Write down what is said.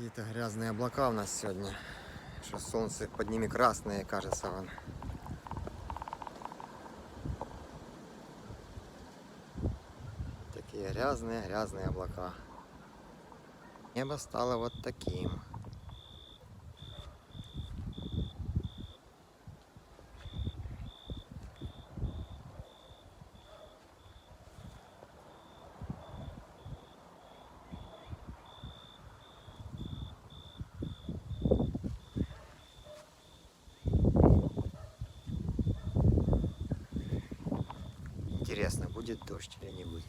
Какие-то грязные облака у нас сегодня. Что солнце под ними красное, кажется, вон. Такие грязные облака. Небо стало вот таким. Интересно, будет дождь или не будет?